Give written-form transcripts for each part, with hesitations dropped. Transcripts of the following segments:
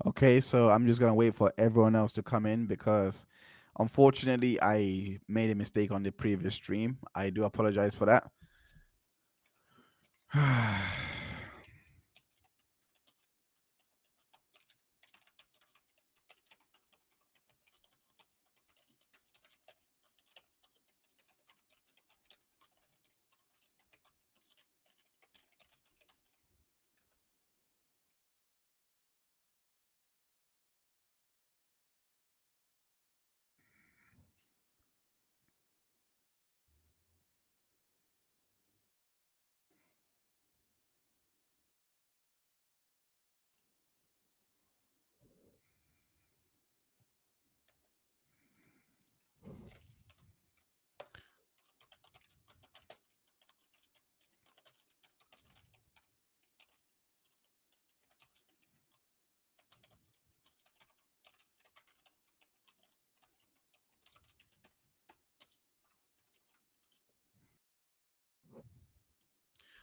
Okay, so I'm just gonna wait for everyone else to come in because unfortunately I made a mistake on the previous stream. I do apologize for that.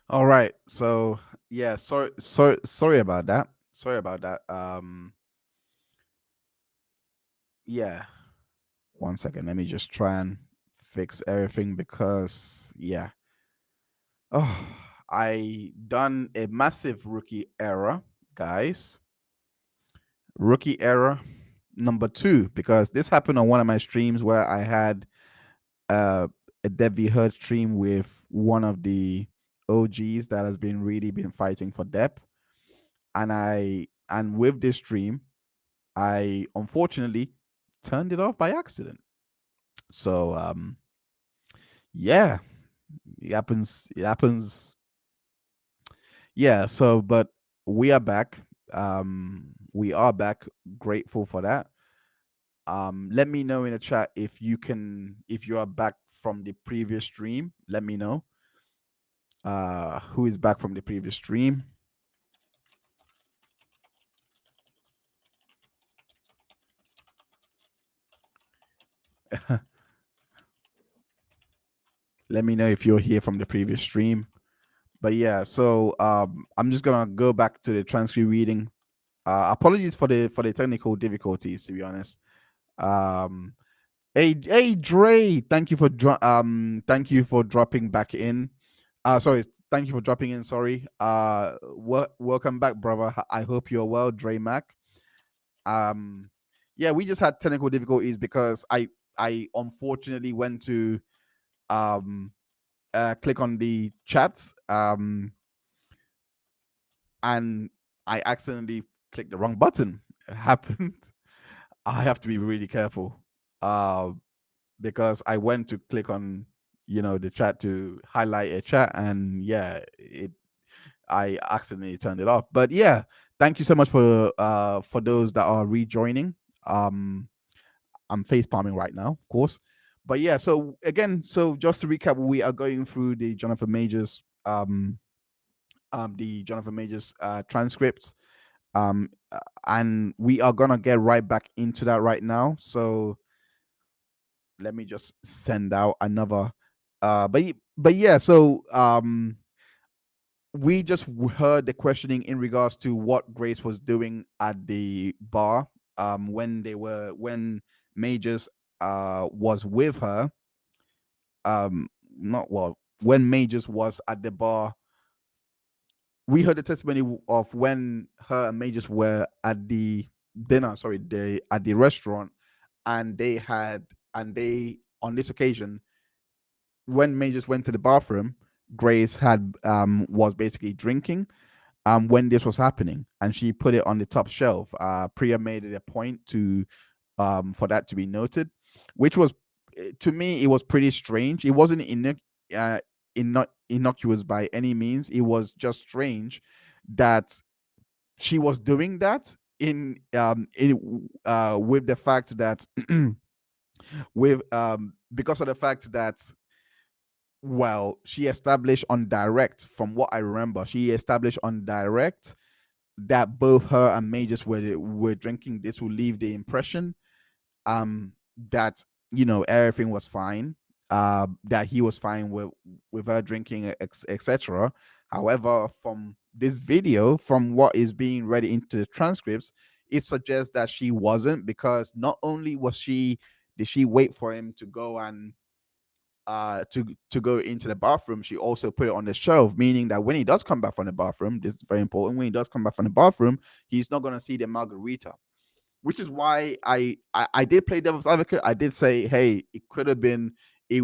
All right. So yeah, sorry about that. Sorry about that. Yeah. 1 second. Let me just try and fix everything because yeah. Oh, I done a massive rookie error, guys. Rookie error number two, because this happened on one of my streams where I had uh, a Debbie Hurt stream with one of the OGs that has been fighting for depth, and with this stream, I unfortunately turned it off by accident. So yeah, it happens. It happens. Yeah. So, but we are back. We are back. Grateful for that. Let me know in the chat if you are back from the previous stream. Let me know who is back from the previous stream. Let me know if you're here from the previous stream. But yeah, so I'm just gonna go back to the transcript reading. Apologies for the technical difficulties, to be honest. um hey Dre, thank you for dropping back in. Sorry, thank you for dropping in. Sorry. Welcome back, brother. I hope you're well, Dre Mac. Um, yeah, we just had technical difficulties because I unfortunately went to um click on the chats and I accidentally clicked the wrong button. It happened. I have to be really careful because I went to click on the chat to highlight a chat, and yeah, it I accidentally turned it off. But yeah, thank you so much for those that are rejoining. Um, I'm face palming right now, of course. But yeah, so again, so just to recap, we are going through the Jonathan Majors transcripts, and we are gonna get right back into that right now. So let me just send out another. But yeah, so we just heard the questioning in regards to what Grace was doing at the bar when Majors was with her. Not well when Majors was at the bar. We heard the testimony of when her and Majors were at the dinner, sorry, they at the restaurant, and they on this occasion, when Majors went to the bathroom, Grace had was basically drinking when this was happening, and she put it on the top shelf. Priya made it a point to for that to be noted, which was to me it was pretty strange. It wasn't innocuous by any means. It was just strange that she was doing that with the fact that with because of the fact that, well, she established on direct, from what I remember, she established on direct that both her and Majors were drinking. This will leave the impression that everything was fine, that he was fine with her drinking, etc. However, from this video, from what is being read into the transcripts, it suggests that she wasn't, because not only did she wait for him to go and to go into the bathroom, she also put it on the shelf, meaning that when he does come back from the bathroom, this is very important, when he does come back from the bathroom, he's not going to see the margarita, which is why I did play devil's advocate. I did say, hey, it could have been, it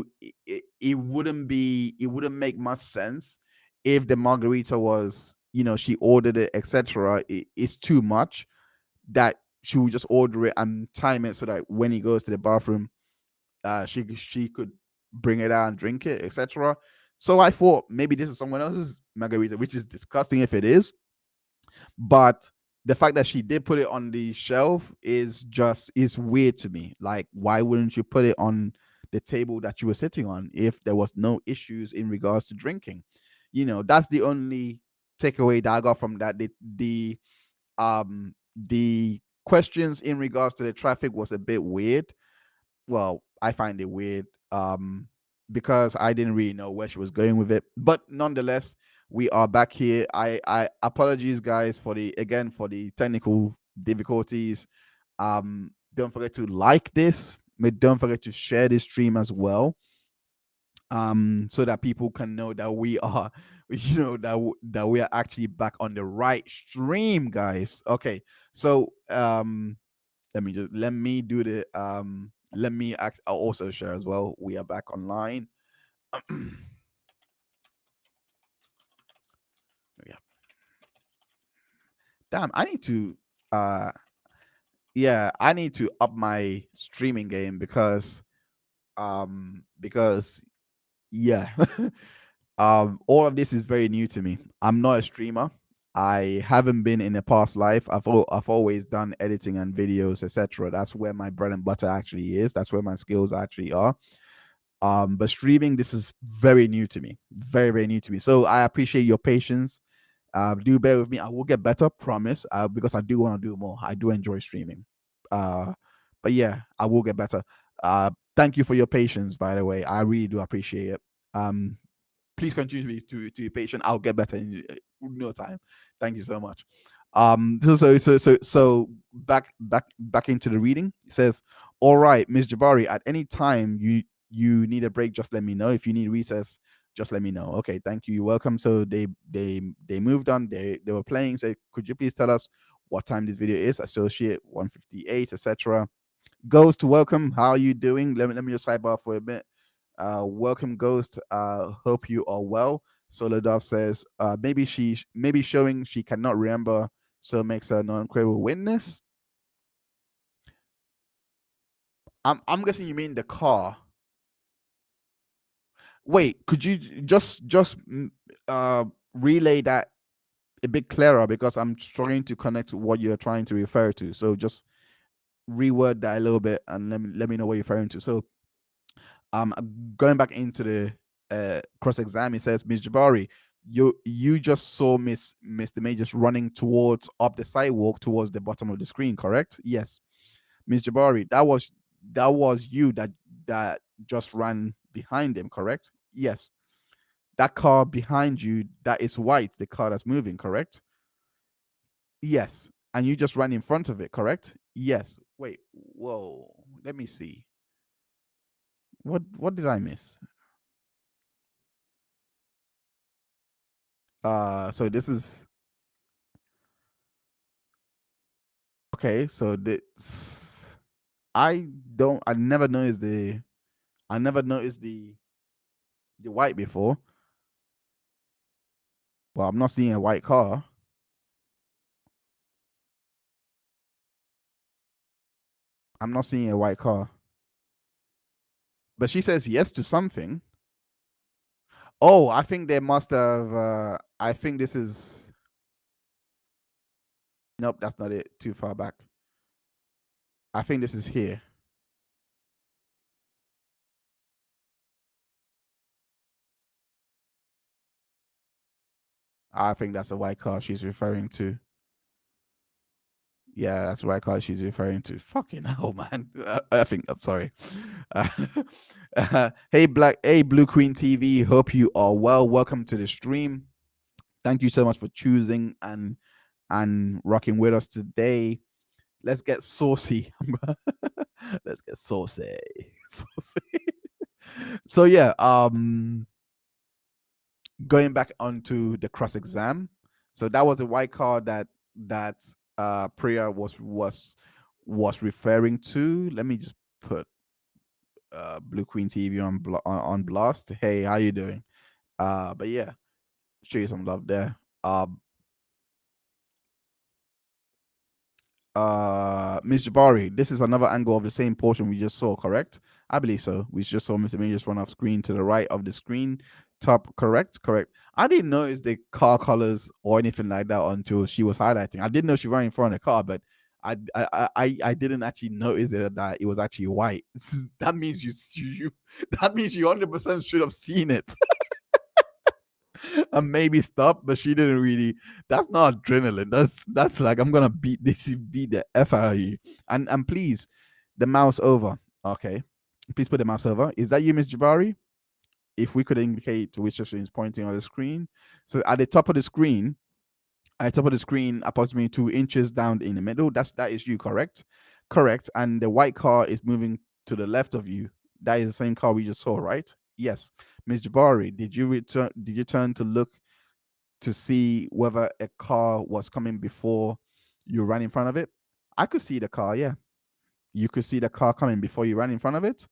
wouldn't make much sense if the margarita was, she ordered it, etc. It's too much that she would just order it and time it so that when he goes to the bathroom, she could bring it out and drink it, etc. So I thought maybe this is someone else's margarita, which is disgusting if it is. But the fact that she did put it on the shelf is weird to me. Like, why wouldn't you put it on the table that you were sitting on if there was no issues in regards to drinking? That's the only takeaway that I got from that. The questions in regards to the traffic was a bit weird. Well, I find it weird, because I didn't really know where she was going with it. But nonetheless, we are back here. I apologize, guys, for the technical difficulties. Don't forget to like this. Don't forget to share this stream as well, so that people can know that we are, that we are actually back on the right stream, guys. Okay, so let me do the I'll also share as well. We are back online. Yeah. Damn, I need to I need to up my streaming game, because yeah. All of this is very new to me. I'm not a streamer. I haven't been in a past life. I've always done editing and videos, etc. That's where my bread and butter actually is. That's where my skills actually are. But streaming, this is very new to me. Very, very new to me. So I appreciate your patience. Do bear with me. I will get better, promise. Because I do want to do more. I do enjoy streaming. But yeah, I will get better. Thank you for your patience, by the way. I really do appreciate it. Please continue to be patient. I'll get better in no time. Thank you so much. So back into the reading. It says, all right, Miss Jabbari, at any time you need a break, just let me know. If you need recess, just let me know. Okay, thank you. You're welcome. So they moved on. They were playing. So could you please tell us what time this video is? Associate 158, etc. Ghost, welcome. How are you doing? Let me just sidebar for a bit. Welcome, Ghost. Hope you are well. Solo Dove says, maybe showing she cannot remember, so makes her non-credible witness. I'm guessing you mean the car. Wait, could you just relay that a bit clearer, because I'm struggling to connect what you're trying to refer to. So just reword that a little bit and let me know what you're referring to. So going back into the cross exam, it says, Ms. Jabbari, you just saw Mr. May just running towards up the sidewalk towards the bottom of the screen, correct? Yes. Ms. Jabbari, that was you that just ran behind him, correct? Yes. That car behind you, that is white, the car that's moving, correct? Yes. And you just ran in front of it, correct? Yes. Wait, whoa, let me see. What did I miss? So this is okay. So this I never noticed the white before. Well, I'm not seeing a white car. I'm not seeing a white car. But she says yes to something. Oh, I think they must have I think this is nope, that's not it. Too far back. I think this is here. I think that's a white car she's referring to. Yeah, that's the white car she's referring to. Fucking hell, man. I think I'm sorry. Hey, Blue Queen TV. Hope you are well. Welcome to the stream. Thank you so much for choosing and rocking with us today. Let's get saucy. Let's get saucy. Saucy. So yeah, going back onto the cross exam. So that was a white card that Priya was referring to. Let me just put Blue Queen TV on blast. Hey, how you doing? But yeah, show you some love there. Miss Jabari, this is another angle of the same portion we just saw, correct? I believe so. We just saw Mr. Majors run off screen to the right of the screen. Top, correct? Correct. I didn't notice the car colors or anything like that until she was highlighting. I didn't know she ran in front of the car, but I didn't actually notice that it was actually white. That means you that means you 100% should have seen it. And maybe stop, but she didn't really. That's not adrenaline. That's like I'm gonna beat the f out of you. And please, the mouse over. Okay, please put the mouse over. Is that you, Miss Jabari? If we could indicate which direction is pointing on the screen. So at the top of the screen, approximately 2 inches down in the middle. That is you, correct? Correct. And the white car is moving to the left of you. That is the same car we just saw, right? Yes. Miss Jabari, did you return? Did you turn to look to see whether a car was coming before you ran in front of it? I could see the car. Yeah, you could see the car coming before you ran in front of it.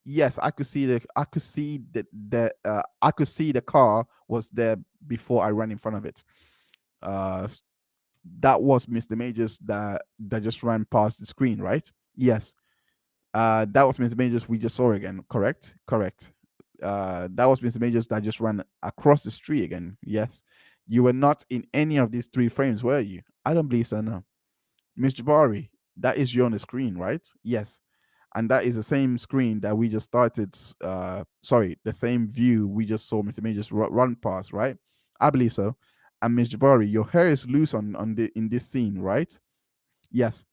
Yes, I could see I could see the car was there before I ran in front of it. Uh, that was Mr. Majors that just ran past the screen, right? Yes. That was Mr. Majors we just saw again, correct? Correct. That was Mr. Majors that just ran across the street again. Yes. You were not in any of these 3 frames, were you? I don't believe so, no. Miss Jabari, that is you on the screen, right? Yes. And that is the same screen that we just started, sorry, the same view we just saw Mr. Majors run past, right? I believe so. And Miss Jabari, your hair is loose in this scene, right? Yes.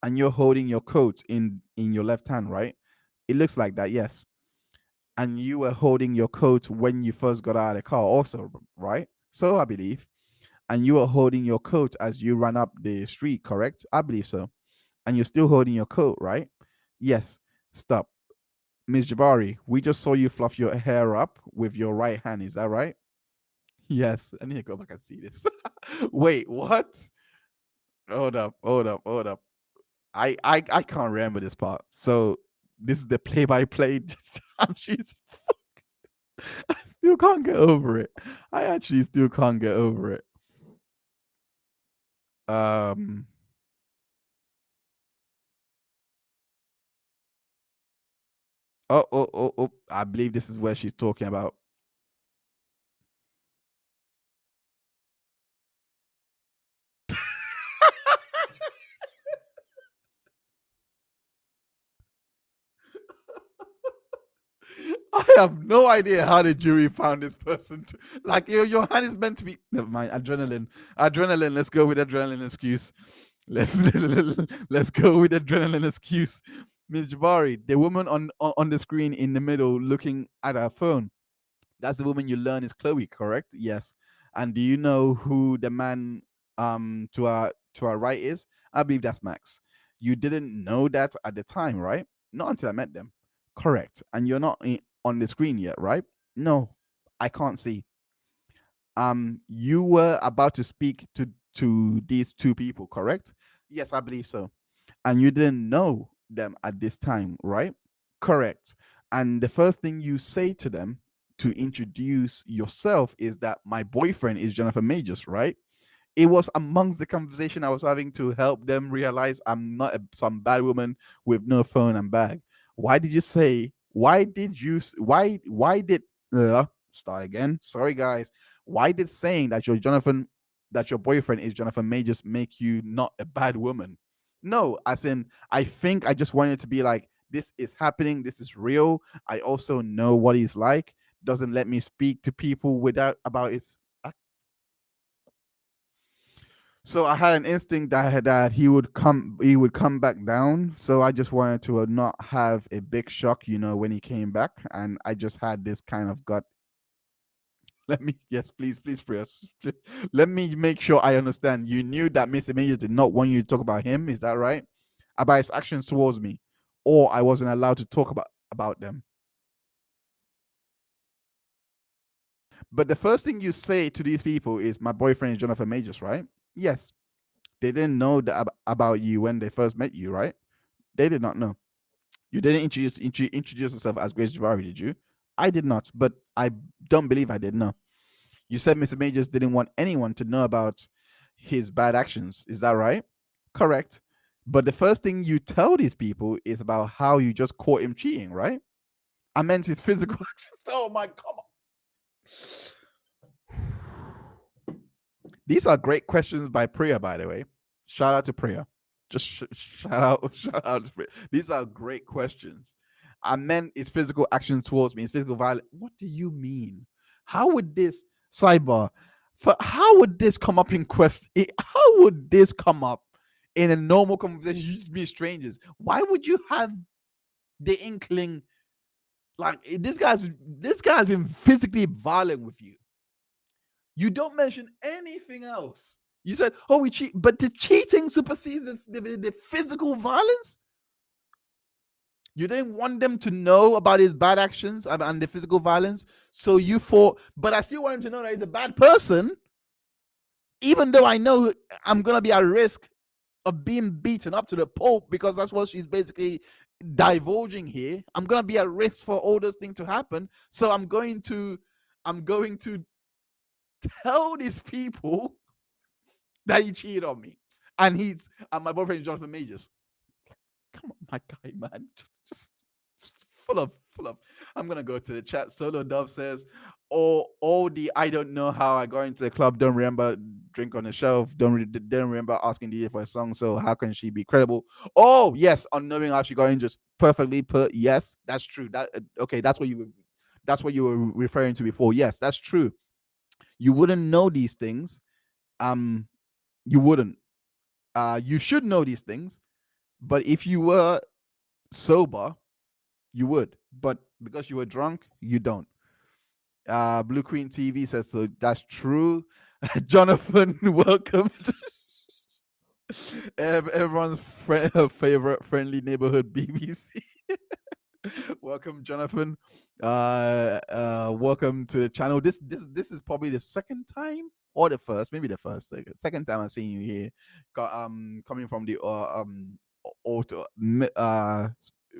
And you're holding your coat in your left hand, right? It looks like that, yes. And you were holding your coat when you first got out of the car, also, right? So I believe. And you were holding your coat as you ran up the street, correct? I believe so. And you're still holding your coat, right? Yes. Stop. Miss Jabari, we just saw you fluff your hair up with your right hand. Is that right? Yes. I need to go back and see this. Wait, what? Hold up, hold up, hold up. I can't remember this part. So this is the play by play. She's I still can't get over it. I actually still can't get over it. Um oh, I believe this is where she's talking about. I have no idea how the jury found this person. Like your hand is meant to be. Never mind. Adrenaline. Adrenaline. Let's go with adrenaline excuse. Let's let's go with adrenaline excuse. Miss Jabari, the woman on the screen in the middle looking at her phone. That's the woman you learn is Chloe, correct? Yes. And do you know who the man to our right is? I believe that's Max. You didn't know that at the time, right? Not until I met them. Correct. And you're not on the screen yet, right? No, I can't see. You were about to speak to these 2 people, correct? Yes, I believe so. And you didn't know them at this time, right? Correct. And the first thing you say to them to introduce yourself is that my boyfriend is Jennifer Majors, right? It was amongst the conversation I was having to help them realize I'm not some bad woman with no phone and bag. Why did you say? Why did you? Why did? Start again. Sorry, guys. Why did saying that that your boyfriend is Jonathan Majors make you not a bad woman? No, as in, I think I just wanted to be like, this is happening. This is real. I also know what he's like. Doesn't let me speak to people without about his. So I had an instinct that he would come back down. So I just wanted to not have a big shock, when he came back, and I just had this kind of gut. Let me, yes, please, pray us. Let me make sure I understand. You knew that Mr. Major did not want you to talk about him, is that right? About his actions towards me, or I wasn't allowed to talk about them. But the first thing you say to these people is, "My boyfriend is Jonathan Majors," right? Yes. They didn't know that about you when they first met you, right? They did not know. You didn't introduce yourself as Grace Jabbari, did you? I did not, but I don't believe I did. No. You said Mr. Majors didn't want anyone to know about his bad actions. Is that right? Correct. But the first thing you tell these people is about how you just caught him cheating, right? I meant his physical actions. Oh my, come on. These are great questions by Priya, by the way. Shout out to Priya. Just shout out, shout out to Priya. These are great questions. I meant his physical actions towards me, his physical violence. What do you mean? How would this sidebar? How would this come up in question? How would this come up in a normal conversation? You just be strangers. Why would you have the inkling? Like, this guy's been physically violent with you. You don't mention anything else. You said, "Oh, we cheat," but the cheating supersedes the physical violence. You didn't want them to know about his bad actions and the physical violence, so you thought. But I still want him to know that he's a bad person, even though I know I'm gonna be at risk of being beaten up to the Pope, because that's what she's basically divulging here. I'm gonna be at risk for all those things to happen, so I'm going to tell these people that he cheated on me, and my boyfriend is Jonathan Majors. Come on, my guy, man. Just full of. I'm gonna go to the chat. Solo Dove says, all the I don't know how I got into the club. Don't remember drink on the shelf. Don't remember asking DJ for a song. So how can she be credible? Oh yes, unknowing how she got in. Just perfectly put. Yes, that's true. That okay. That's what you were referring to before. Yes, that's true. You wouldn't know these things. You wouldn't. You should know these things. But if you were sober, you would. But because you were drunk, you don't. Blue Queen TV says, so that's true. Jonathan, welcome. Everyone's favorite friendly neighborhood BBC. Welcome, Jonathan. Welcome to the channel. This is probably the second time or the first, maybe the second time I've seen you here. Coming from the auto,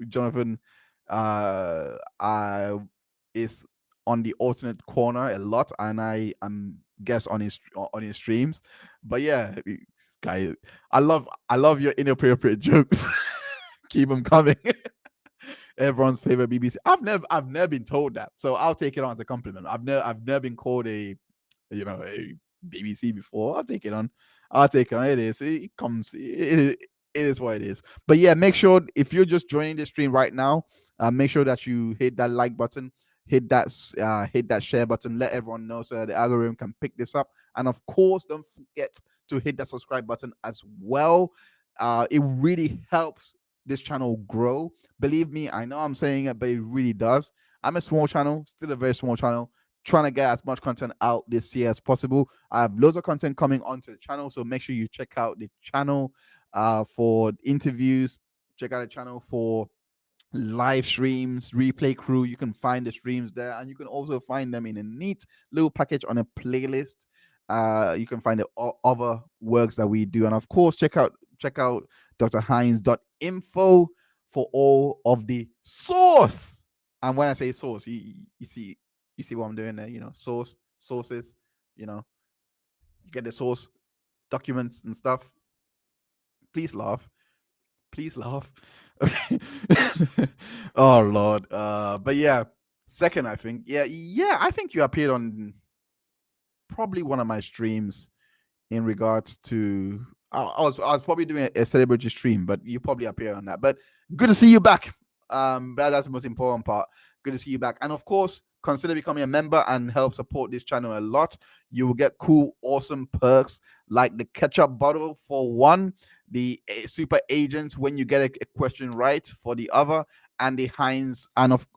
Jonathan, is on the alternate corner a lot, and I guess on his streams. But yeah, guy, I love your inappropriate jokes. Keep them coming. Everyone's favorite BBC. I've never been told that, so I'll take it on as a compliment. I've never been called a BBC before. I'll take it on. It is. It comes. It is what it is. But yeah, make sure if you're just joining the stream right now, make sure that you hit that like button, hit that share button, let everyone know so that the algorithm can pick this up. And of course, don't forget to hit that subscribe button as well. It really helps this channel grow. Believe me, I know I'm saying it, but it really does. I'm a small channel, still a very small channel, trying to get as much content out this year as possible. I have loads of content coming onto the channel, so make sure you check out the channel for interviews. Check out the channel for live streams, replay crew. You can find the streams there, and you can also find them in a neat little package on a playlist. You can find the other works that we do, and of course, check out drheinz.info for all of the source. And when I say source, you see what I'm doing there. Sources. You get the source documents and stuff. Please laugh. Oh Lord. But yeah, second, I think. Yeah, I think you appeared on probably one of my streams in regards to I was probably doing a celebrity stream, but you probably appear on that. But good to see you back. But that's the most important part. Good to see you back. And of course, consider becoming a member and help support this channel a lot. You will get cool, awesome perks like the ketchup bottle for one, the super agent when you get a question right for the other, and the Heinz, and of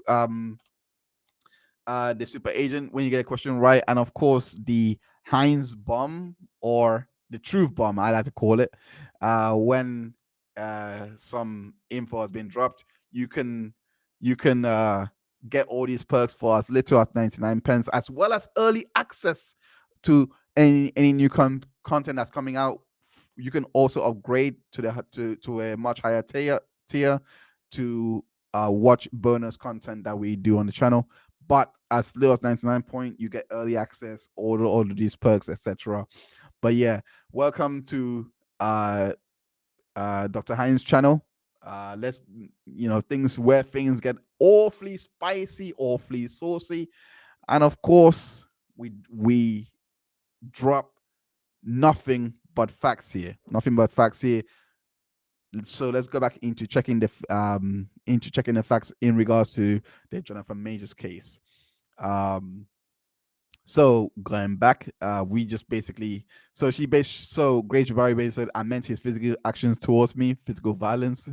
the super agent when you get a question right, and of course the Heinz bomb or the truth bomb, I like to call it. When some info has been dropped, you can get all these perks for as little as 99 pence, as well as early access to any new content that's coming out. You can also upgrade to the to a much higher tier to watch bonus content that we do on the channel. But as little as 99 point, you get early access, all of these perks, etc. But yeah, welcome to Dr. Heinz channel. Let's things where things get awfully spicy, awfully saucy, and of course we drop nothing but facts here. Nothing but facts here. So let's go back into checking the facts in regards to the Jonathan Majors case. So going back, we just basically so Grace Jabbari basically said, I meant his physical actions towards me, physical violence.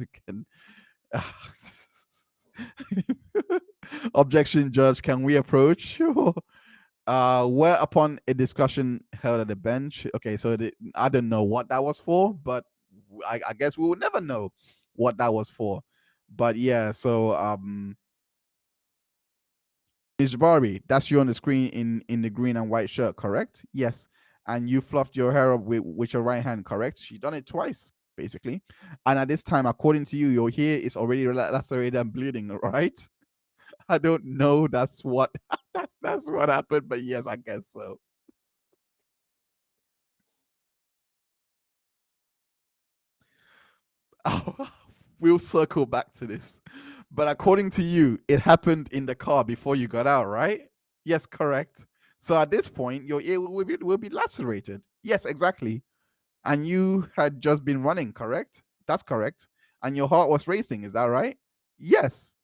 Objection, judge, can we approach? Where upon a discussion held at the bench. Okay, so I don't know what that was for, but I guess we will never know what that was for. But yeah, so Ms. Barbie, that's you on the screen in the green and white shirt, correct? Yes. And you fluffed your hair up with your right hand, correct? She done it twice, basically. And at this time, according to you, your hair is already lacerated and bleeding, right? I don't know. That's what that's what happened, but yes, I guess so. We'll circle back to this. But according to you, it happened in the car before you got out, right? Yes, correct. So at this point, your ear will be lacerated. Yes, exactly. And you had just been running, correct? That's correct. And your heart was racing, is that right? Yes.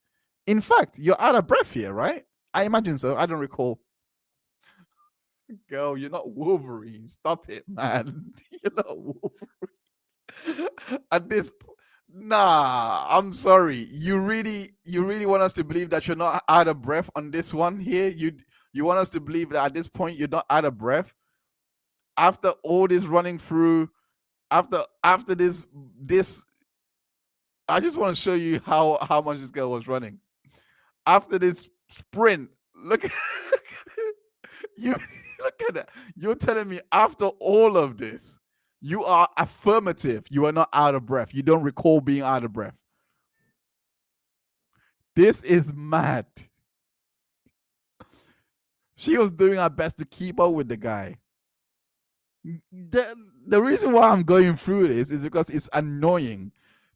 In fact, you're out of breath here, right? I imagine so. I don't recall. Girl, you're not Wolverine. Stop it, man. You're not Wolverine. At this nah, I'm sorry. You really want us to believe that you're not out of breath on this one here? You want us to believe that at this point you're not out of breath after all this running through, after this. I just want to show you how much this girl was running after this sprint. Look at you. Look at that. You're telling me after all of this, you are affirmative. You are not out of breath. You don't recall being out of breath. This is mad. She was doing her best to keep up with the guy. The reason why I'm going through this is because it's annoying.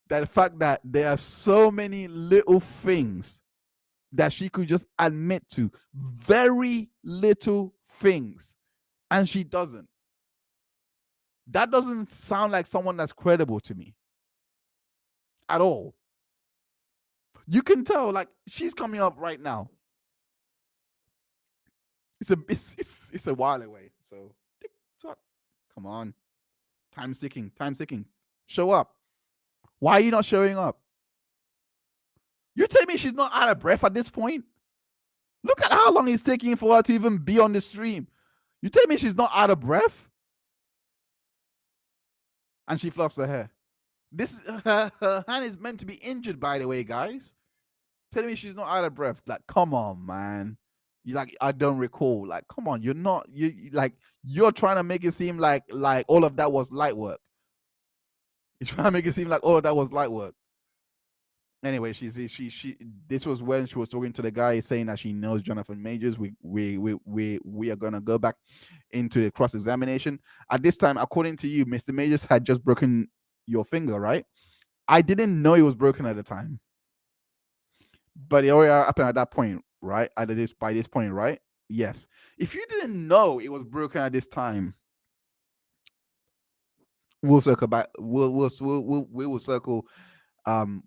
That fact that there are so many little things that she could just admit to, very little things, and she doesn't. That doesn't sound like someone that's credible to me at all. You can tell, like, she's coming up right now. It's a while away. So come on, time's ticking. Time's ticking. Show up. Why are you not showing up? You tell me she's not out of breath at this point? Look at how long it's taking for her to even be on the stream. You tell me she's not out of breath? And she fluffs her hair. This her hand is meant to be injured, by the way, guys. Telling me she's not out of breath. Like, come on, man. You like, I don't recall. Like, come on, you're not like you're trying to make it seem like all of that was light work. You're trying to make it seem like all of that was light work. Anyway, she this was when she was talking to the guy saying that she knows Jonathan Majors. We are gonna go back into the cross examination. At this time, according to you, Mr. Majors had just broken your finger, right? I didn't know it was broken at the time, but it already happened at that point, right? By this point, right? Yes. If you didn't know it was broken at this time, we'll circle back. We will circle.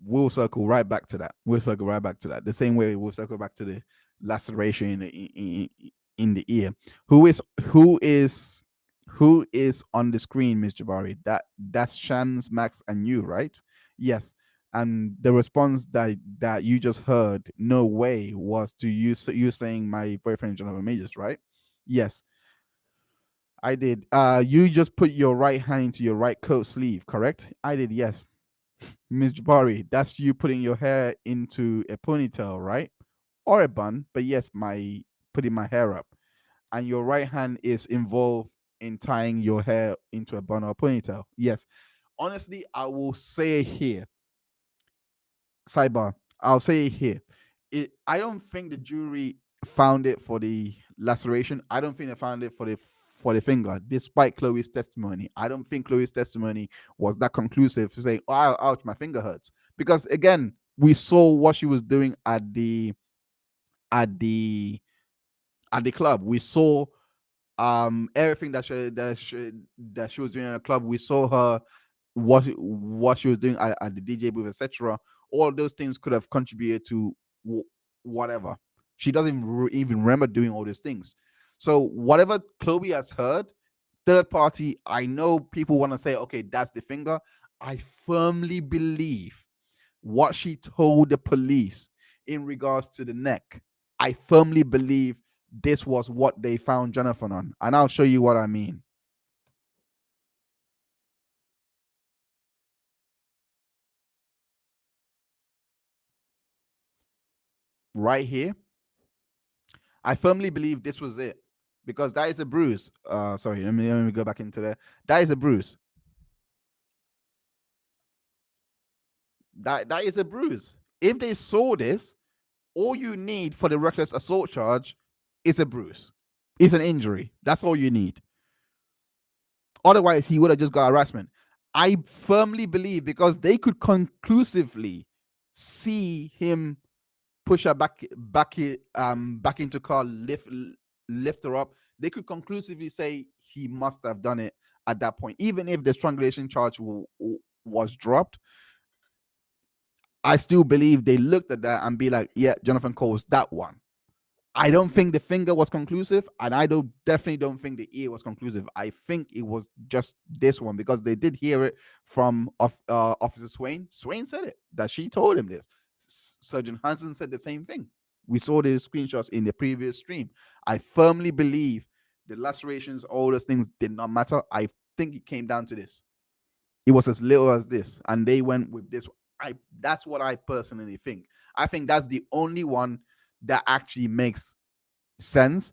We'll circle right back to that. We'll circle right back to that. The same way we'll circle back to the laceration in the ear. Who is on the screen, Ms. Jabbari? That's Shams, Max, and you, right? Yes. And the response that you just heard, no way, was to you saying my boyfriend Jonathan Majors, right? Yes, I did. You just put your right hand into your right coat sleeve, correct? I did, yes. Miss Jabari, that's you putting your hair into a ponytail, right? Or a bun, but yes, my putting my hair up. And your right hand is involved in tying your hair into a bun or a ponytail. Yes. Honestly, I will say here, sidebar, I'll say it here. I don't think the jury found it for the laceration. I don't think they found it for the finger, despite Chloe's testimony. I don't think Chloe's testimony was that conclusive to say, "Oh, ouch, my finger hurts," because again, we saw what she was doing at the at the club. We saw everything that she was doing in the club. We saw her what she was doing at the DJ booth, etc. All those things could have contributed to whatever. She doesn't even remember doing all these things. So whatever Chloe has heard, third party, I know people want to say, okay, that's the finger. I firmly believe what she told the police in regards to the neck. I firmly believe this was what they found Jonathan on. And I'll show you what I mean. Right here, I firmly believe this was it because that is a bruise. Sorry, let me go back into there. That is a bruise. That is a bruise. If they saw this, all you need for the reckless assault charge is a bruise. It's an injury. That's all you need. Otherwise, he would have just got harassment. I firmly believe because they could conclusively see him push her back into car, lift her up. They could conclusively say he must have done it at that point, even if the strangulation charge was dropped. I still believe they looked at that and be like, yeah, Jonathan Cole's that one. I don't think the finger was conclusive, and I definitely don't think the ear was conclusive. I think it was just this one because they did hear it from Officer Swain. Swain said it that she told him this. Surgeon Hansen said the same thing. We saw the screenshots in the previous stream. I firmly believe the lacerations, all those things did not matter. I think it came down to this. It was as little as this, and they went with this. That's what I personally think. I think that's the only one that actually makes sense.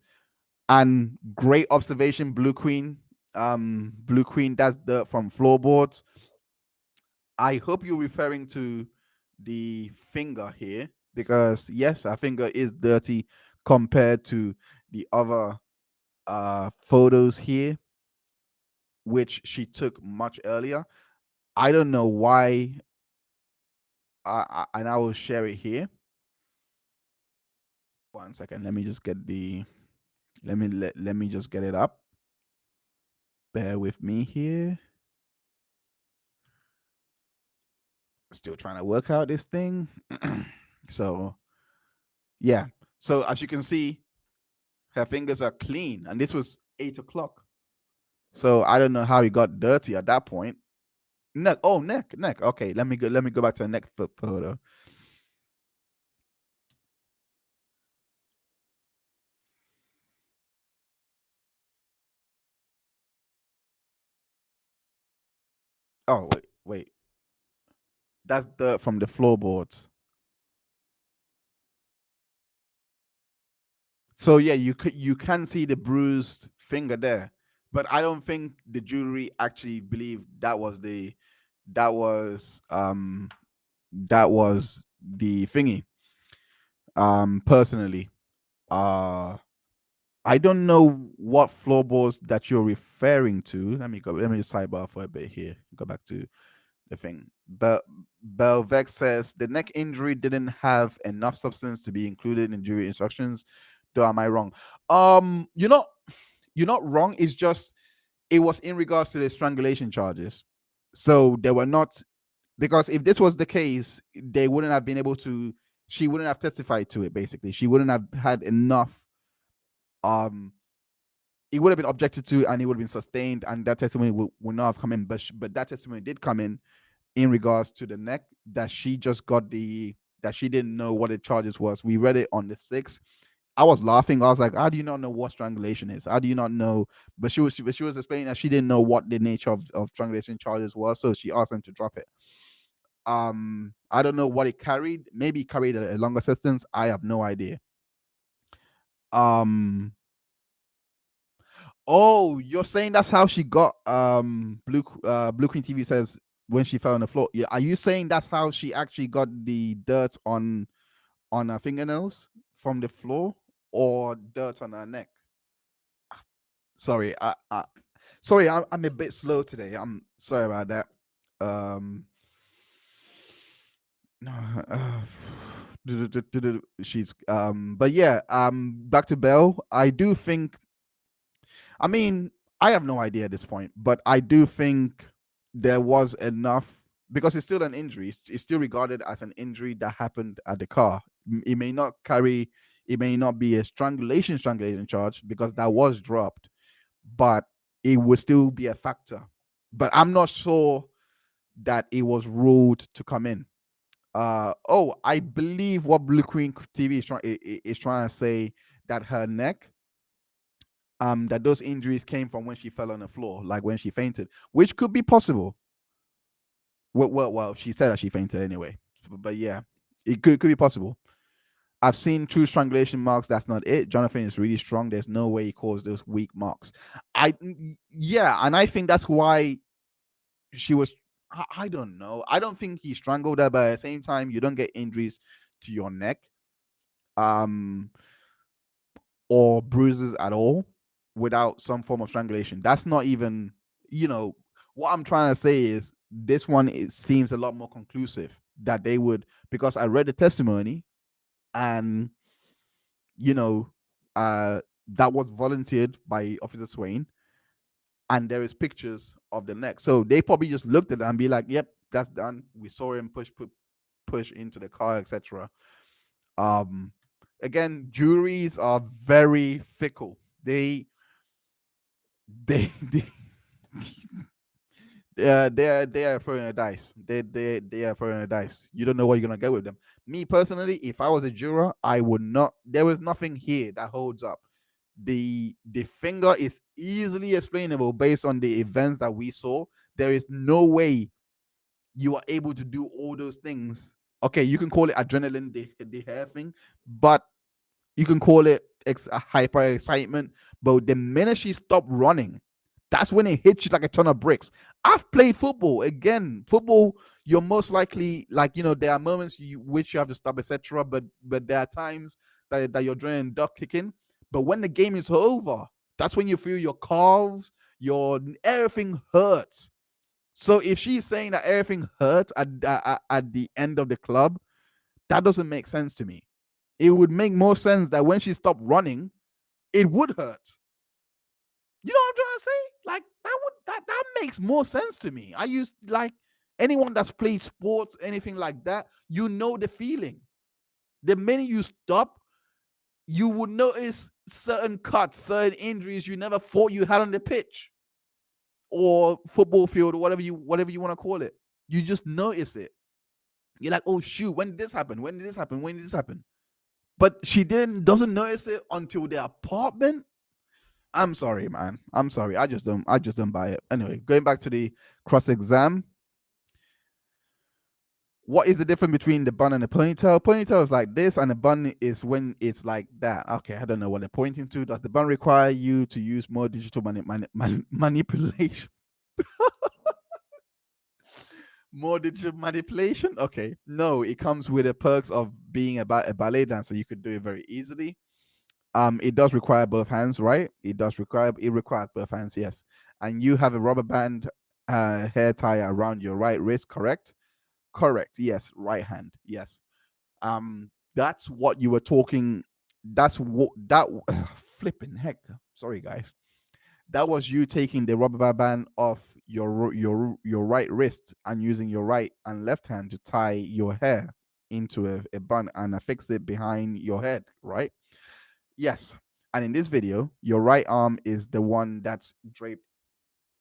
And great observation, Blue Queen. Blue Queen, that's the from floorboards. I hope you're referring to the finger here because yes, our finger is dirty compared to the other photos here, which she took much earlier. I don't know why, and I will share it here. 1 second. Let me just get the. Let me just get it up. Bear with me here. Still trying to work out this thing. So, yeah. So as you can see, her fingers are clean, and this was 8 o'clock. So I don't know how he got dirty at that point. Neck. Oh, neck. Okay, let me go. Let me go back to the neck photo. Oh wait. That's dirt from the floorboards. So yeah, you can see the bruised finger there, but I don't think the jury actually believed that was that was um that was the thingy. Personally, uh, I don't know what floorboards that you're referring to. Let me go. Let me just sidebar for a bit here. Go back to the thing. But Belvex says the neck injury didn't have enough substance to be included in jury instructions. Though, am I wrong? You're not wrong. It's just it was in regards to the strangulation charges. So they were not, because if this was the case, they wouldn't have been able to. She wouldn't have testified to it. Basically, she wouldn't have had enough. It would have been objected to, and it would have been sustained, and that testimony would not have come in. But that testimony did come in, in regards to the neck, that she just got that she didn't know what the charges was. We read it on the 6th. I was laughing. I was like, how do you not know what strangulation is? How do you not know? But she was explaining that she didn't know what the nature of strangulation charges was, so she asked them to drop it. I don't know what it carried. Maybe it carried a longer sentence. I have no idea. Oh, you're saying that's how she got Blue Queen TV says when she fell on the floor. Yeah, are you saying that's how she actually got the dirt on her fingernails from the floor, or dirt on her neck? Sorry, sorry, I'm a bit slow today. I'm sorry about that. No, she's but yeah, back to Belle. I do think, I mean, I have no idea at this point, but I do think there was enough, because it's still an injury. It's still regarded as an injury that happened at the car. It may not carry, it may not be a strangulation charge because that was dropped, but it would still be a factor. But I'm not sure that it was ruled to come in. Oh, I believe what Blue Queen TV is trying to say, that her neck, that those injuries came from when she fell on the floor, like when she fainted, which could be possible. Well, she said that she fainted anyway, but yeah, it could be possible. I've seen true strangulation marks. That's not it. Jonathan is really strong. There's no way he caused those weak marks. Yeah, and I think that's why she was. I don't know. I don't think he strangled her, but at the same time, you don't get injuries to your neck, um, or bruises at all without some form of strangulation. That's not even, what I'm trying to say is this one, it seems a lot more conclusive that they would, because I read the testimony, and you know, that was volunteered by Officer Swain, and there is pictures of the neck. So they probably just looked at it and be like, "Yep, that's done. We saw him push into the car, etc." Um, Again, juries are very fickle. They they are throwing a dice. They are throwing a dice. You don't know what you're gonna get with them. Me personally, if I was a juror, I would not. There was nothing here that holds up. The finger is easily explainable based on the events that we saw. There is no way you are able to do all those things. Okay, you can call it adrenaline, the hair thing, but you can call it hyper excitement. But the minute she stopped running, that's when it hits you like a ton of bricks. I've played football. Again, football, you're most likely, like, there are moments which you have to stop, etc. But there are times that you're doing duck kicking. But when the game is over, that's when you feel your calves, your everything hurts. So if she's saying that everything hurts at the end of the club, that doesn't make sense to me. It would make more sense that when she stopped running, it would hurt. You know what I'm trying to say? Like, that makes more sense to me. I used, like, anyone that's played sports, anything like that, the feeling. The minute you stop, you would notice certain cuts, certain injuries you never thought you had on the pitch or football field, or whatever you want to call it. You just notice it. You're like, oh shoot, when did this happen? When did this happen? When did this happen? But she doesn't notice it until the apartment. I'm sorry, man. I'm sorry. I just don't buy it. Anyway, going back to the cross exam. What is the difference between the bun and the ponytail? Ponytail is like this, and the bun is when it's like that. Okay, I don't know what they're pointing to. Does the bun require you to use more digital manipulation? More digital manipulation? Okay. No, it comes with the perks of being a ballet dancer. You could do it very easily. It does require both hands, right? It requires both hands, yes. And you have a rubber band hair tie around your right wrist, correct? Correct. Yes, right hand. Yes. That's what you were talking. That's what that flipping heck. Sorry, guys. That was you taking the rubber band off your right wrist and using your right and left hand to tie your hair into a bun and affix it behind your head, right? Yes. And in this video, your right arm is the one that's draped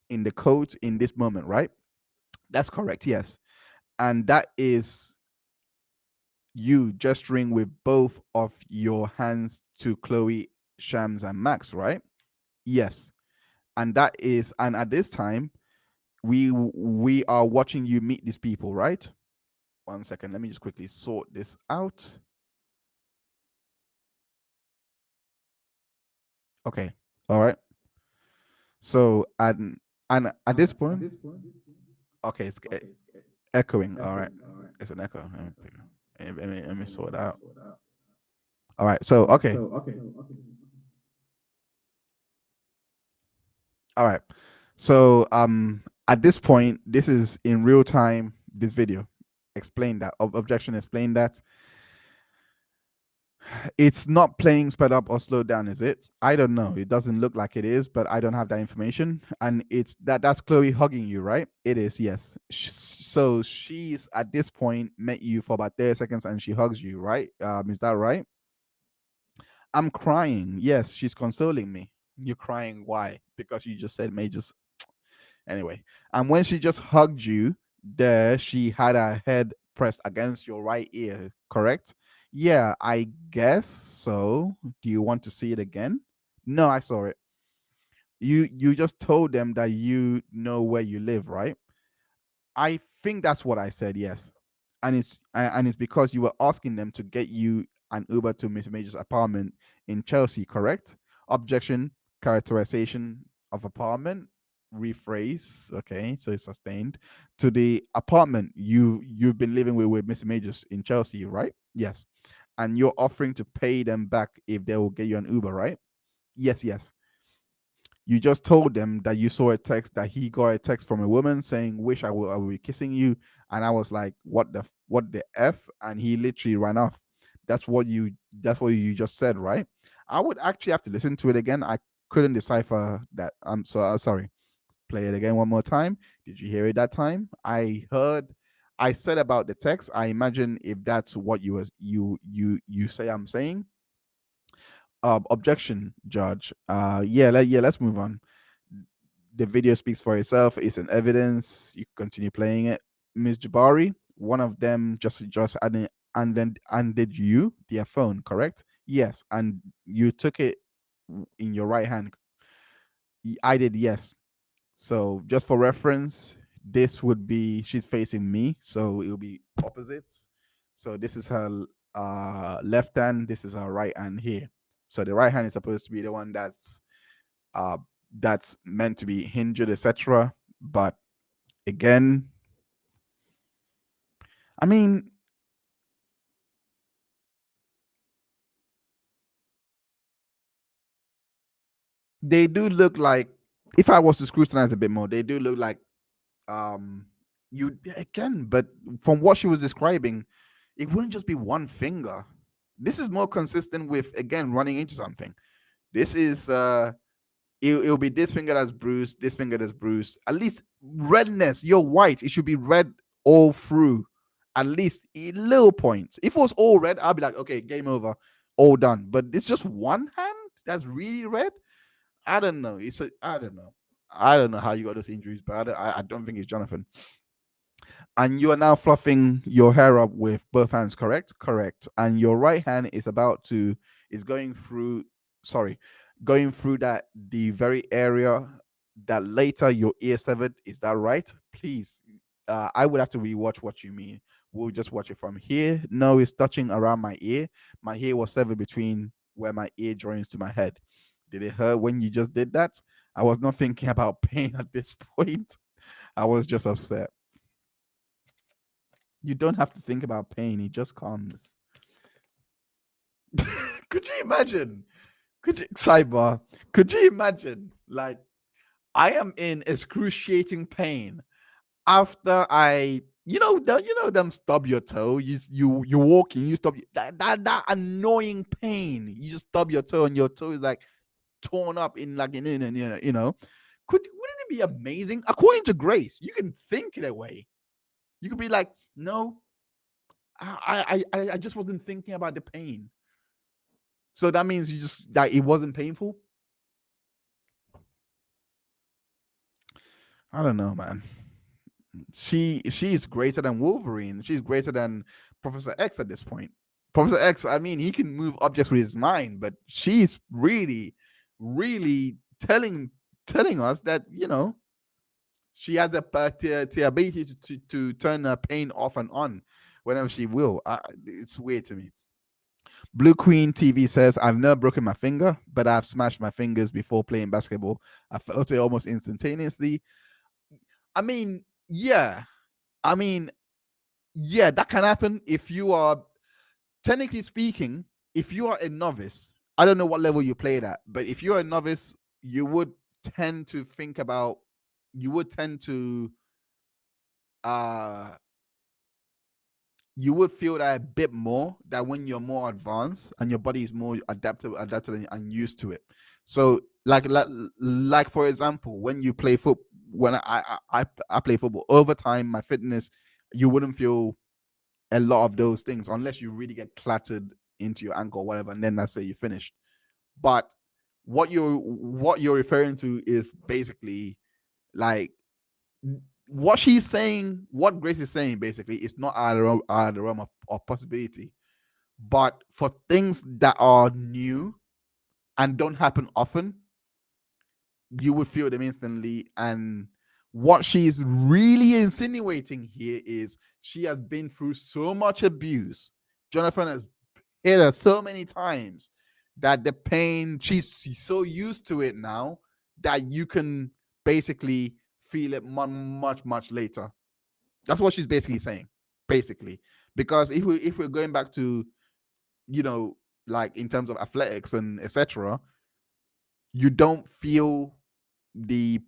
in the coat in this moment, right? That's correct. Yes. and that is you gesturing with both of your hands to Chloe, Shams, and Max, right? Yes. And that is, and at this time, we are watching you meet these people, right? 1 second, let me just quickly sort this out. Okay. All right. So and at this point, okay, it's echoing. All right, it's an echo. Let me sort it out. All right. So okay. All right. So at this point, this is in real time. This video explain that objection. Explain that it's not playing sped up or slowed down, is it? I don't know. It doesn't look like it is, but I don't have that information. And it's that's Chloe hugging you, right? It is, yes. So she's at this point met you for about 30 seconds and she hugs you, right? Is that right? I'm crying. Yes, she's consoling me. You're crying. Why? Because you just said majors. Anyway, and when she just hugged you, there she had her head pressed against your right ear, correct? Yeah, I guess so. Do you want to see it again? No, I saw it. You just told them that you know where you live, right? I think that's what I said, yes. And it's because you were asking them to get you an Uber to Miss Major's apartment in Chelsea, correct? Objection, characterization of apartment, rephrase, okay, so it's sustained. To the apartment you've been living with Miss Majors in Chelsea, right? Yes. And you're offering to pay them back if they will get you an Uber, right? Yes, yes. You just told them that you saw a text that he got a text from a woman saying, "Wish I will be kissing you," and I was like, what the f?" And he literally ran off. That's what you. That's what you just said, right? I would actually have to listen to it again. I couldn't decipher that. I'm so sorry. Play it again one more time. Did you hear it that time? I heard. I said about the text. I imagine if that's what you say I'm saying. Objection, Judge. Let's move on. The video speaks for itself. It's an evidence. You can continue playing it. Miss Jabari, one of them just handed you their phone, correct? Yes, and you took it in your right hand. I did, yes. So just for reference, this would be she's facing me, so it will be opposites. So this is her left hand. This is her right hand here. So the right hand is supposed to be the one uh that's meant to be hindered, etc. But again, I mean, they do look like, if I was to scrutinize a bit more, they do look like um you again, but from what she was describing, it wouldn't just be one finger. This is more consistent with again running into something. This is it'll be this finger that's bruised, this finger that's bruised. At least redness, you're white. It should be red all through. At least a little points. If it was all red, I'll be like, okay, game over, all done. But it's just one hand that's really red. I don't know. I don't know. I don't know how you got those injuries, but I don't think it's Jonathan. And you are now fluffing your hair up with both hands, correct? Correct. And your right hand is going through, sorry, going through that the very area that later your ear severed. Is that right? Please. I would have to rewatch what you mean. We'll just watch it from here. No, it's touching around my ear. My hair was severed between where my ear joins to my head. Did it hurt when you just did that? I was not thinking about pain at this point. I was just upset. You don't have to think about pain, it just comes. Could you imagine? Sidebar, could you imagine? Like, I am in excruciating pain after them stub your toe. You're walking, you stub that annoying pain. You just stub your toe and your toe is like torn up in like you know. Wouldn't it be amazing? According to Grace, you can think it away. You could be like, no, I just wasn't thinking about the pain. So that means you just that it wasn't painful. I don't know, man. She's greater than Wolverine. She's greater than Professor X at this point. Professor X, I mean, he can move objects with his mind, but she's really, really telling us that she has the ability to turn her pain off and on whenever she will. It's weird to me. Blue Queen TV says, I've never broken my finger, but I've smashed my fingers before playing basketball. I felt it almost instantaneously. I mean, yeah. I mean, yeah, that can happen if you are, technically speaking, if you are a novice. I don't know what level you played at, but if you're a novice, you would tend to think about, you would tend to, uh, you would feel that a bit more that when you're more advanced and your body is more adapted and used to it. So like for example, when you play football, when I play football over time, my fitness, you wouldn't feel a lot of those things unless you really get clattered into your ankle or whatever, and then that's it, you finished. But what you're referring to is basically like what she's saying, what Grace is saying basically is not out of the realm of possibility. But for things that are new and don't happen often, you would feel them instantly. And what she's really insinuating here is she has been through so much abuse. Jonathan has hit her so many times that the pain, she's so used to it now that you can basically feel it much later. That's what she's basically saying, basically. Because if we're going back to, like in terms of athletics and etc., you don't feel the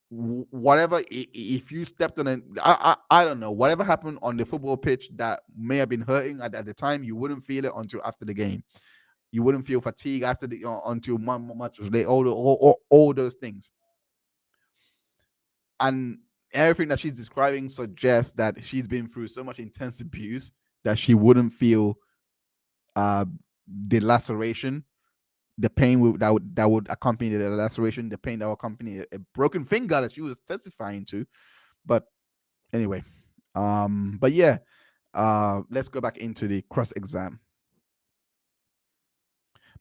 whatever, if you stepped on it, I don't know, whatever happened on the football pitch that may have been hurting at the time, you wouldn't feel it until after the game. You wouldn't feel fatigue after the until much later. All those things, and everything that she's describing suggests that she's been through so much intense abuse that she wouldn't feel uh the laceration, the pain that would accompany the laceration, the pain that would accompany a broken finger that she was testifying to. But anyway, but yeah, let's go back into the cross exam.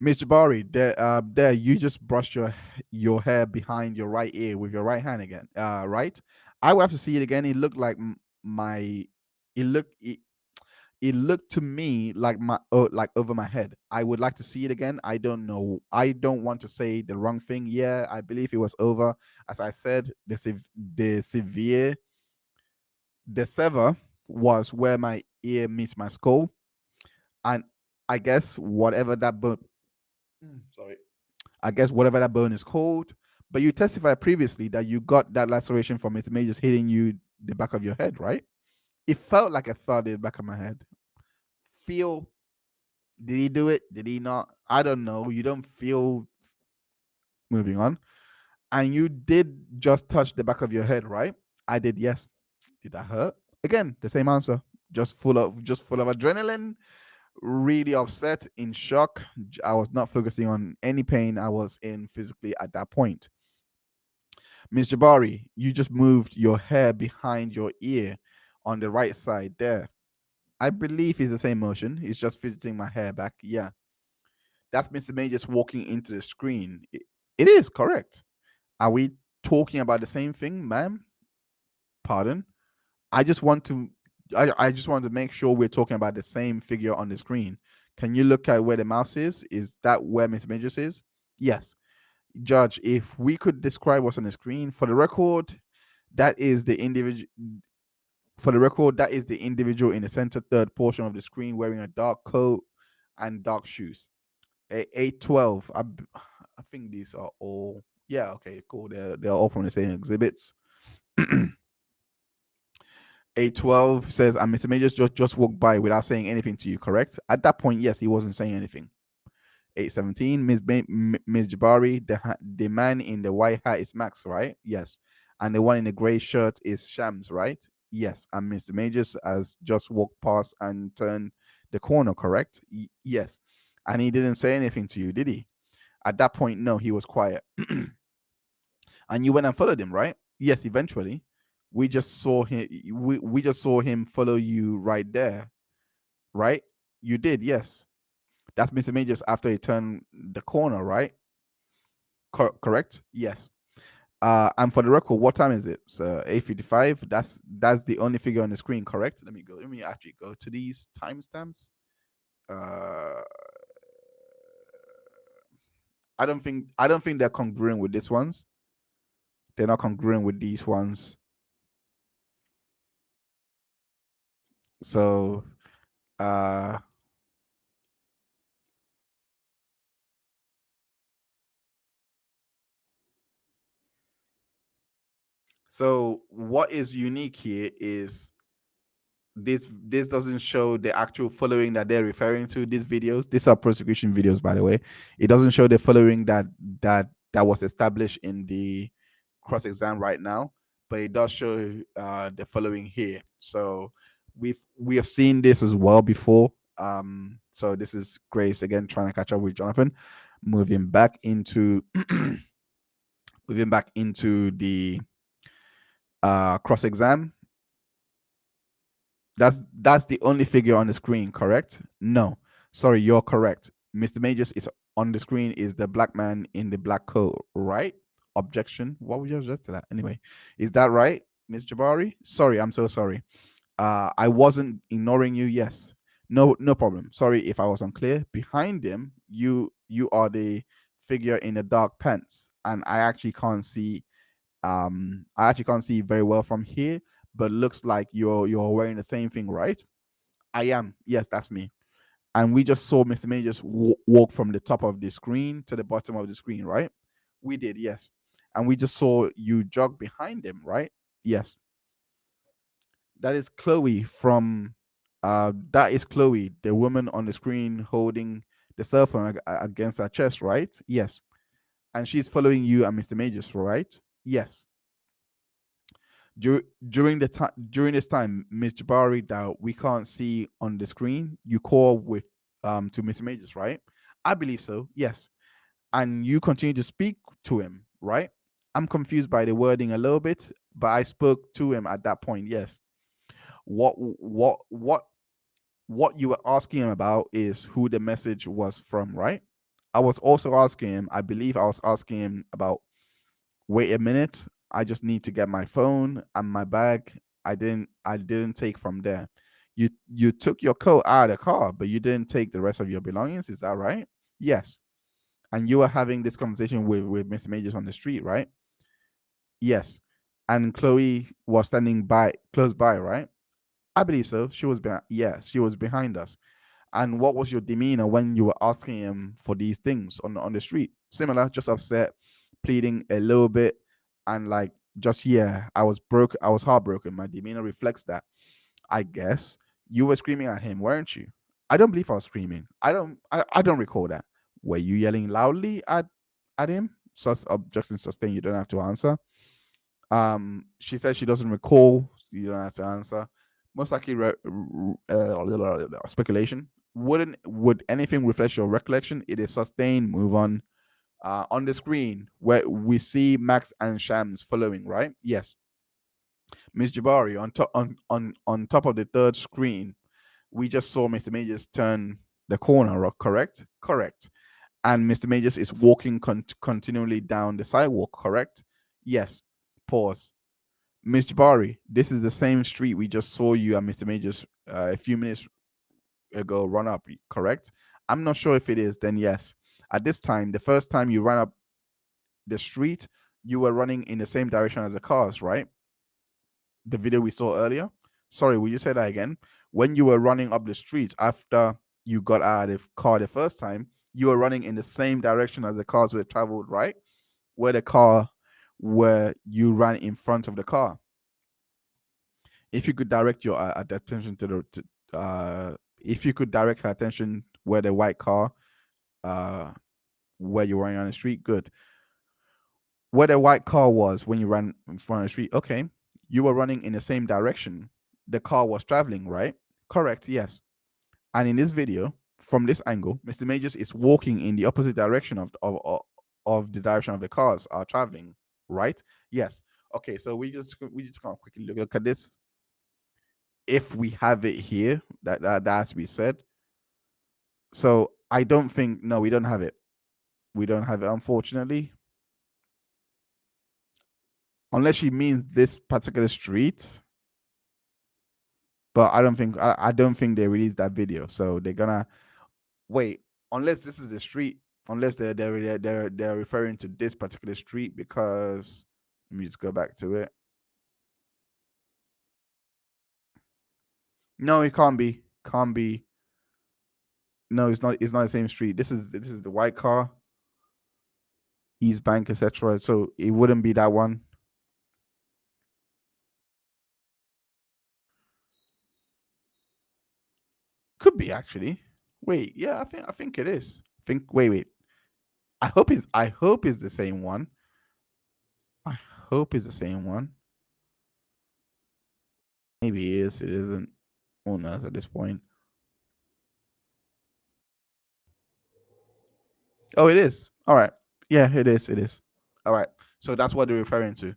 Miss Jabari, there you just brushed your hair behind your right ear with your right hand again. Right? I would have to see it again. It looked like my, it looked to me like my, like over my head. I would like to see it again. I don't know. I don't want to say the wrong thing. Yeah, I believe it was over. As I said, the sever was where my ear meets my skull, and I guess whatever that bone. Sorry. I guess whatever that bone is called. But you testified previously that you got that laceration from its may just hitting you the back of your head, right? It felt like a thud in the back of my head. Feel, did he do it? Did he not? I don't know. You don't feel. Moving on. And you did just touch the back of your head, right? I did, yes. Did that hurt? Again, the same answer. Just full of adrenaline, really upset, in shock. I was not focusing on any pain I was in physically at that point. Miss Jabari, you just moved your hair behind your ear on the right side there. I believe it's the same motion. It's just fidgeting my hair back. Yeah. That's Mr. May just walking into the screen. It is correct. Are we talking about the same thing, ma'am? Pardon? I just want to I just want to make sure we're talking about the same figure on the screen. Can you look at where the mouse is? Is that where Miss Majors is? Yes. Judge, if we could describe what's on the screen, for the record, that is the individual. For the record, that is the individual in the center third portion of the screen wearing a dark coat and dark shoes. 812. I think these are all. Yeah. Okay. Cool. They're all from the same exhibits. 812 says, and Mr. Majors just walked by without saying anything to you, correct? At that point, yes, he wasn't saying anything. 817, Ms. Jabari, the man in the white hat is Max, right? Yes. And the one in the gray shirt is Shams, right? Yes. And Mr. Majors has just walked past and turned the corner, correct? Yes. And he didn't say anything to you, did he? At that point, no, he was quiet. And you went and followed him, right? Yes, eventually. We just saw him. We just saw him follow you right there, right? You did, yes. That's Mr. Majors after he turned the corner, right? Correct? Yes. And for the record, what time is it? So 8:55. That's the only figure on the screen, correct? Let me go. Let me actually go to these timestamps. Uh, I don't think they're congruent with these ones. They're not congruent with these ones. So uh so what is unique here is this doesn't show the actual following that they're referring to. These videos, these are prosecution videos, by the way. It doesn't show the following that was established in the cross exam right now, but it does show the following here. So we have seen this as well before. So this is Grace again trying to catch up with Jonathan, moving back into moving back into the cross exam. That's the only figure on the screen, correct? No, sorry, you're correct. Mr. Majors is on the screen is the black man in the black coat, right? Objection. What would you object to that? Anyway, is that right, Miss Jabari? Sorry, I'm so sorry. I wasn't ignoring you. Yes, no problem. Sorry if I was unclear. Behind him, you are the figure in the dark pants, and I actually can't see very well from here, but looks like you're wearing the same thing, right? I am. Yes, that's me. And we just saw Mr. May just walk from the top of the screen to the bottom of the screen, right? We did, yes. And we just saw you jog behind him, right? Yes. That is Chloe from that is Chloe, the woman on the screen holding the cell phone against her chest, right? Yes. And she's following you and Mr. Majors, right? Yes. During this time, Miss Jabari, that we can't see on the screen, you call with to Mr. Majors, right? I believe so, yes. And you continue to speak to him, right? I'm confused by the wording a little bit, but I spoke to him at that point, yes. What you were asking him about is who the message was from, right? I was also asking him, I believe I was asking him about, wait a minute, I just need to get my phone and my bag. I didn't take from there. You took your coat out of the car, but you didn't take the rest of your belongings, is that right? Yes. And you were having this conversation with Mr. Majors on the street, right? Yes. And Chloe was standing by close by, right? I believe so. She was behind. Yes, she was behind us. And what was your demeanor when you were asking him for these things on the street? Similar, just upset, pleading a little bit, and like just, yeah, I was broke. I was heartbroken. My demeanor reflects that. I guess you were screaming at him, weren't you? I don't believe I was screaming. I don't recall that. Were you yelling loudly at him? Sus objection sustained. You don't have to answer. She said she doesn't recall. You don't have to answer. Most likely speculation. Would anything refresh your recollection? It is sustained. Move on. On the screen where we see Max and Shams following, right? Yes. Miss Jabari, on top of the third screen, we just saw Mr. Majors turn the corner, correct? Correct. And Mr. Majors is walking continually down the sidewalk, correct? Yes. Pause. Miss Jabari, this is the same street we just saw you and Mr. Majors a few minutes ago run up, correct? I'm not sure if it is, then yes. At this time, the first time you ran up the street, you were running in the same direction as the cars, right? The video we saw earlier. Sorry, will you say that again? When you were running up the street after you got out of the car the first time, you were running in the same direction as the cars were traveled, right? Where you ran in front of the car. If you could direct your attention if you could direct her attention where the white car, where you were running on the street, good. Where the white car was when you ran in front of the street, okay. You were running in the same direction the car was traveling, right? Correct, yes. And in this video, from this angle, Mr. Majors is walking in the opposite direction of the direction of the cars are traveling, right? Yes. Okay, so we just gonna quickly look at this. If we have it here, that has to be said. So I don't think, no, we don't have it. We don't have it, unfortunately. Unless she means this particular street. But I don't think they released that video. So they're gonna wait, unless this is the street, unless they're referring to this particular street, because let me just go back to it. No, it can't be. Can't be. No, it's not. It's not the same street. This is the white car, East Bank, etc. So it wouldn't be that one. Could be actually. Wait, yeah, I think it is. Wait. I hope it's the same one. I hope it's the same one. Maybe it is. It isn't. Who knows at this point? Oh, it is. All right. Yeah, it is. It is. All right. So that's what they're referring to.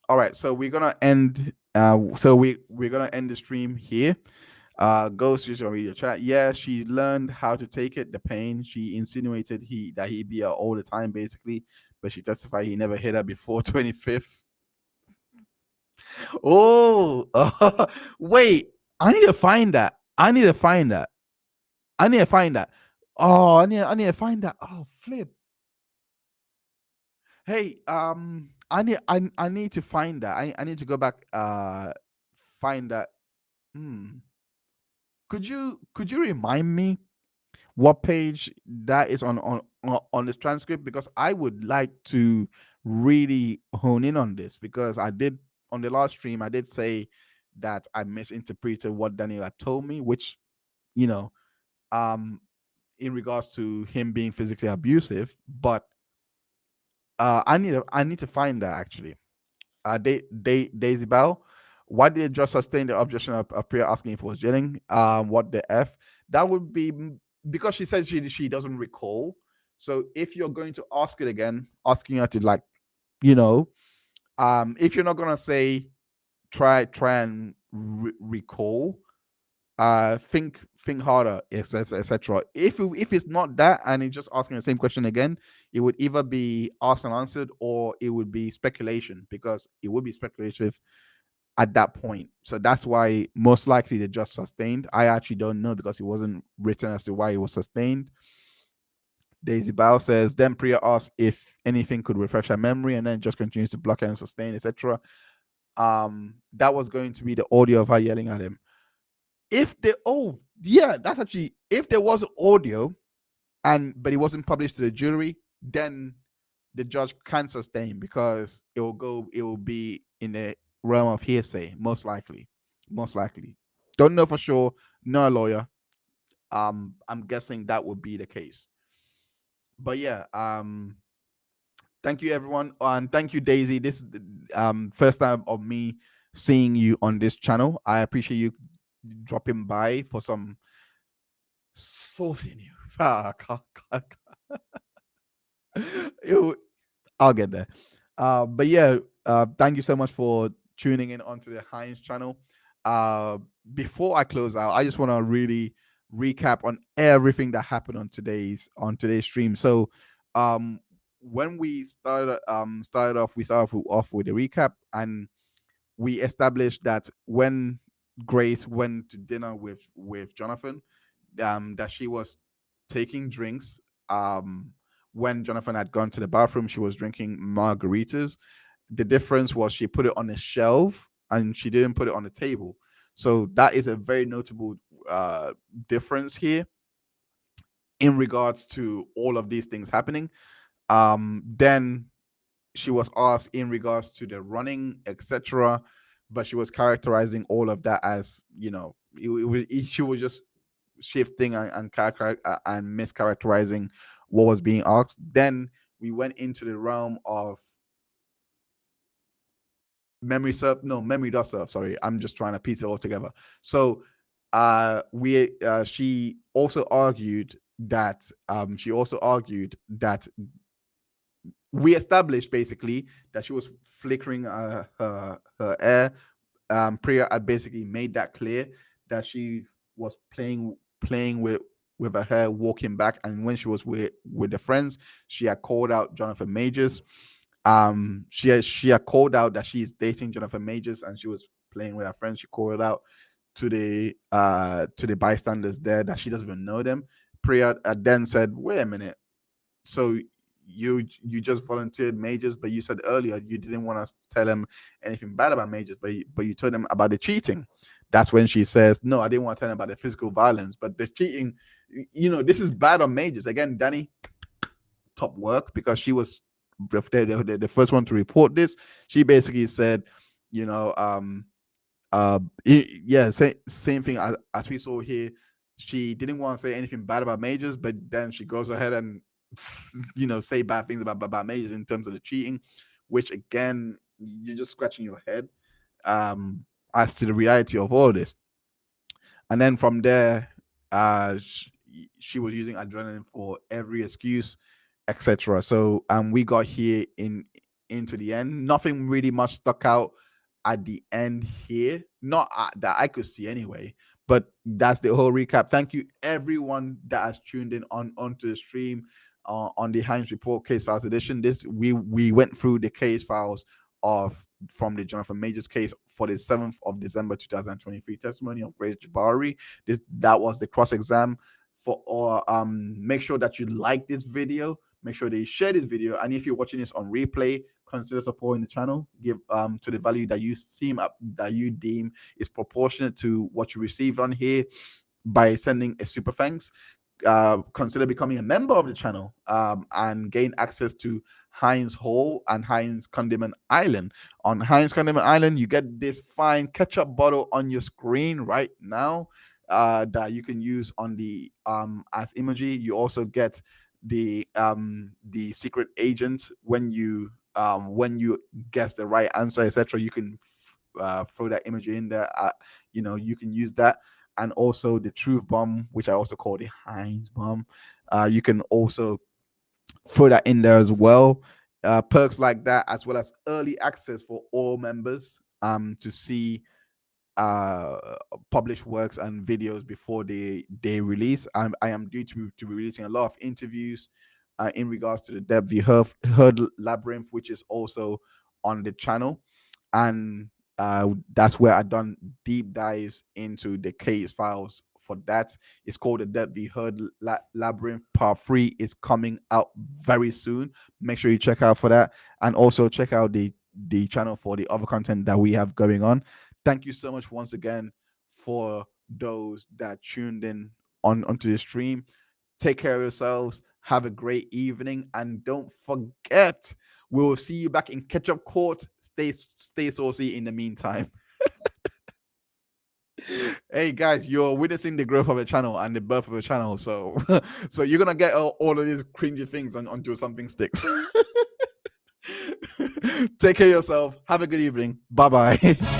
All right. So we're gonna end. We're gonna end the stream here. Ghost is gonna read your chat. Yeah, she learned how to take it, the pain. She insinuated that he beat her all the time, basically, but she testified he never hit her before 25th. Oh, wait. I need to find that. I need to find that. I need to find that. Oh, I need to find that. Oh, flip. Hey, I need to find that. I need to go back find that. Hmm. Could you remind me what page that is on this transcript, because I would like to really hone in on this, because I did on the last stream I did say that I misinterpreted what Daniel had told me, which, you know, um in regards to him being physically abusive, but I need to find that actually. Daisy Bell, why did the judge sustain the objection of Priya asking if it was jailing? What the F? That would be because she says she doesn't recall. So if you're going to ask it again, asking her to, like, you know, if you're not gonna say try and recall, think harder, etc. If it's not that and it's just asking the same question again, it would either be asked and answered, or it would be speculation, because it would be speculative at that point. So that's why most likely they just sustained. I actually don't know, because it wasn't written as to why it was sustained. Daisy Bao says, then Priya asked if anything could refresh her memory, and then just continues to block and sustain, etc. That was going to be the audio of her yelling at him. If they, oh yeah, that's actually, if there was audio but it wasn't published to the jury, then the judge can sustain, because it will be in the realm of hearsay, most likely. Don't know for sure, no lawyer. I'm guessing that would be the case. But yeah, thank you everyone, and thank you Daisy. This is the first time of me seeing you on this channel. I appreciate you dropping by for some saucy news. I'll get there. But yeah, thank you so much for tuning in onto the Heinz channel. Before I close out, I just want to really recap on everything that happened on today's stream. So, when we started off with a recap, and we established that when Grace went to dinner with Jonathan, that she was taking drinks. When Jonathan had gone to the bathroom, she was drinking margaritas. The difference was she put it on a shelf and she didn't put it on the table. So that is a very notable difference here in regards to all of these things happening. Then she was asked in regards to the running, etc., but she was characterizing all of that as, she was just shifting and mischaracterizing what was being asked. Then we went into the realm of memory serve. No, memory does serve. Sorry, I'm just trying to piece it all together. So, she also argued that we established basically that she was flickering her air. Priya had basically made that clear that she was playing with her hair, walking back, and when she was with the friends, she had called out Jonathan Majors. She had called out that she's dating Jonathan Majors, and she was playing with her friends. She called out to the bystanders there that she doesn't even know them. Priya then said, "Wait a minute, so you just volunteered Majors, but you said earlier you didn't want us to tell them anything bad about Majors, but you told them about the cheating." That's when she says, "No, I didn't want to tell them about the physical violence, but the cheating, this is bad on Majors." Again, Danny, top work, because she was the first one to report this. She basically said, you know, yeah, same thing as we saw here. She didn't want to say anything bad about Majors, but then she goes ahead and say bad things about Majors in terms of the cheating, which again, you're just scratching your head as to the reality of all this. And then from there, she was using adrenaline for every excuse, etc. So we got here into the end. Nothing really much stuck out at the end here, not that I could see anyway. But that's the whole recap. Thank you everyone that has tuned in onto the stream on the Hines Report Case Files Edition. This we went through the case files from the Jonathan Majors case for the 7th of December 2023 testimony of Grace Jabbari. That was the cross exam for all. Make sure that you like this video. Make sure that you share this video, and if you're watching this on replay, consider supporting the channel. Give to the value that you deem is proportionate to what you received on here by sending a super thanks. Consider becoming a member of the channel and gain access to Hines Hall and Hines Condiment Island. On Hines Condiment Island, you get this fine ketchup bottle on your screen right now that you can use on the as emoji. You also get the secret agent when you guess the right answer, etc. You can throw that emoji in there. You can use that. And also the truth bomb, which I also call the Hines bomb. You can also throw that in there as well. Perks like that, as well as early access for all members to see published works and videos before they release. I am due to be releasing a lot of interviews in regards to the Depth Heard Labyrinth, which is also on the channel. And that's where I done deep dives into the case files for that. It's called the Depth Heard Labyrinth. Part 3 is coming out very soon. Make sure you check out for that, and also check out the channel for the other content that we have going on. Thank you so much once again for those that tuned in onto the stream. Take care of yourselves. Have a great evening, and don't forget, we will see you back in Ketchup Court. Stay saucy in the meantime. Hey guys, you're witnessing the growth of a channel and the birth of a channel, so so you're gonna get all of these cringy things onto something sticks. Take care of yourself. Have a good evening. Bye bye.